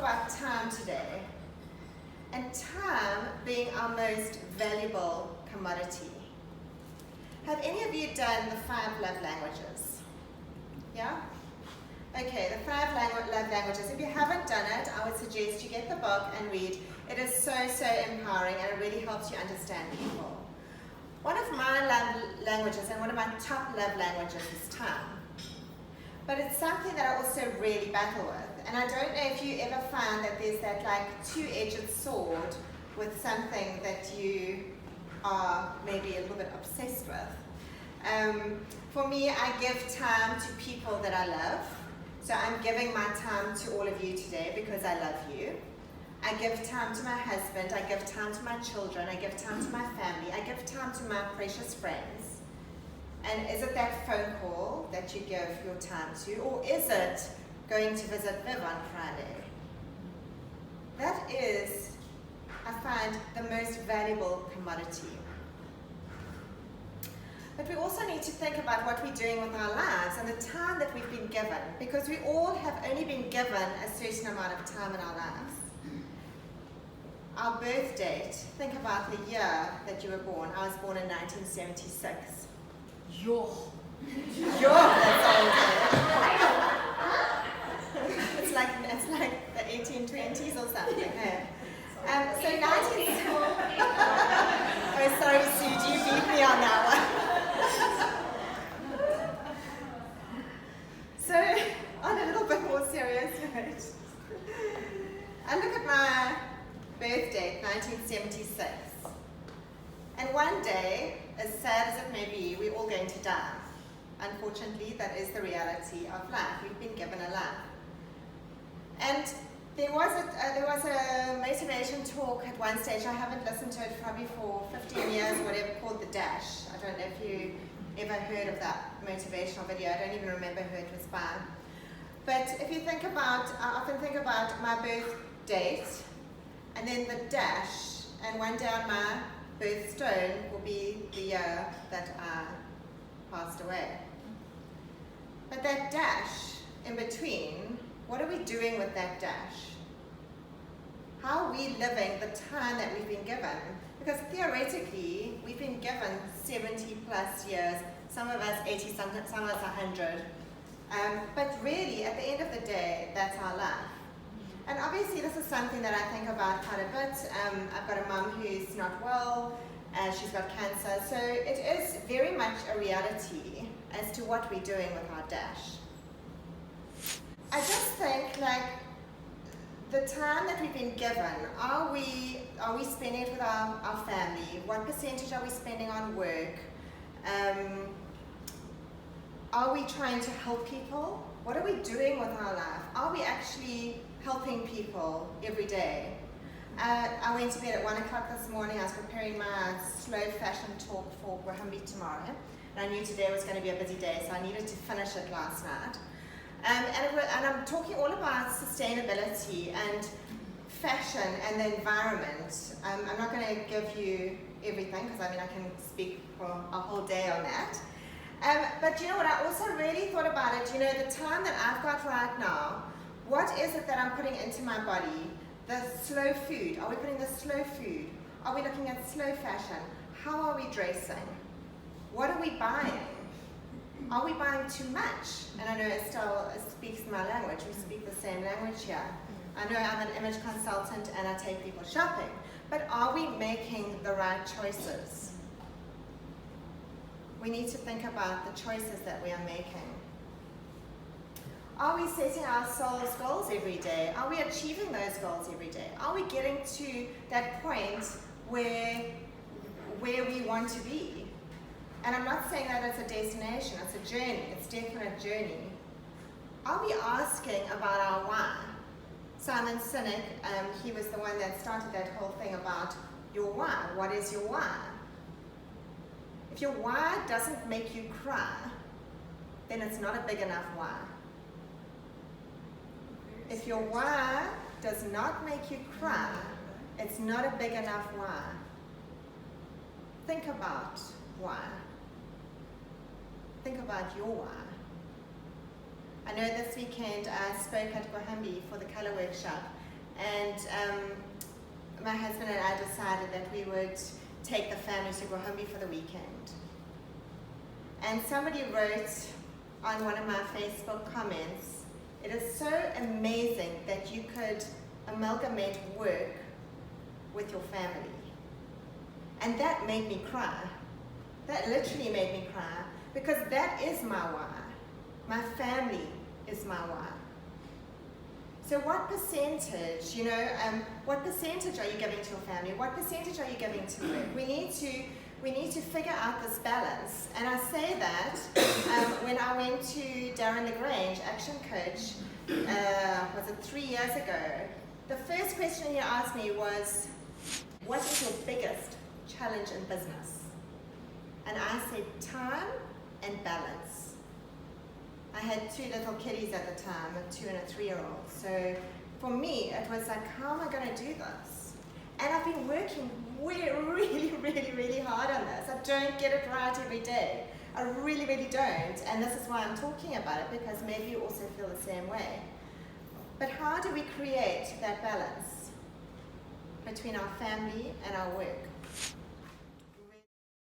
about time today, and time being our most valuable commodity. Have any of you done the 5 love languages? Yeah? Okay, the 5 love languages. If you haven't done it, I would suggest you get the book and read. It is so empowering, and it really helps you understand people. One of my love languages and one of my top love languages is time. But it's something that I also really battle with. And I don't know if you ever find that there's that like two-edged sword with something that you are maybe a little bit obsessed with. For me, I give time to people that I love. So I'm giving my time to all of you today because I love you. I give time to my husband, I give time to my children, I give time to my family, I give time to my precious friends. And is it that phone call that you give your time to, or is it going to visit Viv on Friday? That is, I find, the most valuable commodity. But we also need to think about what we're doing with our lives and the time that we've been given, because we all have only been given a certain amount of time in our lives. Our birth date, think about the year that you were born. I was born in 1976. That's old. It's like the 1820s or something. So 19... Oh, sorry, Sue, you beat me on that one. So, on a little bit more serious note, I look at my birth date, 1976. And one day, as sad as it may be, we're all going to die. Unfortunately, that is the reality of life. We've been given a life. And there was a motivation talk at one stage. I haven't listened to it probably for 15 years, whatever, called The Dash. I don't know if you ever heard of that motivational video. I don't even remember who it was by. But if you think about, I often think about my birth date, and then the dash, and one day on my birthstone will be the year that I passed away. But that dash in between, what are we doing with that dash? How are we living the time that we've been given? Because theoretically, we've been given 70 plus years, some of us 80, some of us 100. But really, at the end of the day, that's our life. And obviously this is something that I think about quite a bit. I've got a mum who's not well, she's got cancer, so it is very much a reality as to what we're doing with our dash. I just think, like, the time that we've been given, are we spending it with our family? What percentage are we spending on work? Are we trying to help people? What are we doing with our life? Are we actually helping people every day? I went to bed at 1 o'clock this morning. I was preparing my slow fashion talk for Gwahambi tomorrow. And I knew today was going to be a busy day, so I needed to finish it last night. And I'm talking all about sustainability and fashion and the environment. I'm not going to give you everything, because I can speak for a whole day on that. But you know what, I also really thought about it, the time that I've got right now, what is it that I'm putting into my body? The slow food. Are we putting the slow food? Are we looking at slow fashion? How are we dressing? What are we buying? Are we buying too much? And I know Estelle speaks my language. We speak the same language here. I know I'm an image consultant and I take people shopping. But are we making the right choices? We need to think about the choices that we are making. Are we setting ourselves goals every day? Are we achieving those goals every day? Are we getting to that point where we want to be? And I'm not saying that it's a destination, it's a journey, it's definitely a journey. Are we asking about our why? Simon Sinek, he was the one that started that whole thing about your why. What is your why? If your why doesn't make you cry, then it's not a big enough why. If your why does not make you cry, it's not a big enough why. Think about why. Think about your why. I know this weekend I spoke at Gwahambi for the colour workshop, and my husband and I decided that we would take the family to Gohambi for the weekend. And somebody wrote on one of my Facebook comments, "It is so amazing that you could amalgamate work with your family." And that made me cry. That literally made me cry, because that is my why. My family is my why. So what percentage, what percentage are you giving to your family? What percentage are you giving to work? We need to figure out this balance. And I say that when I went to Darren LaGrange, Action Coach, was it 3 years ago? The first question he asked me was, "What is your biggest challenge in business?" And I said, "Time and balance." I had 2 little kiddies at the time, a 2 and a 3-year-old. So for me, it was like, how am I going to do this? And I've been working really, really, really hard on this. I don't get it right every day. I really, really don't. And this is why I'm talking about it, because maybe you also feel the same way. But how do we create that balance between our family and our work?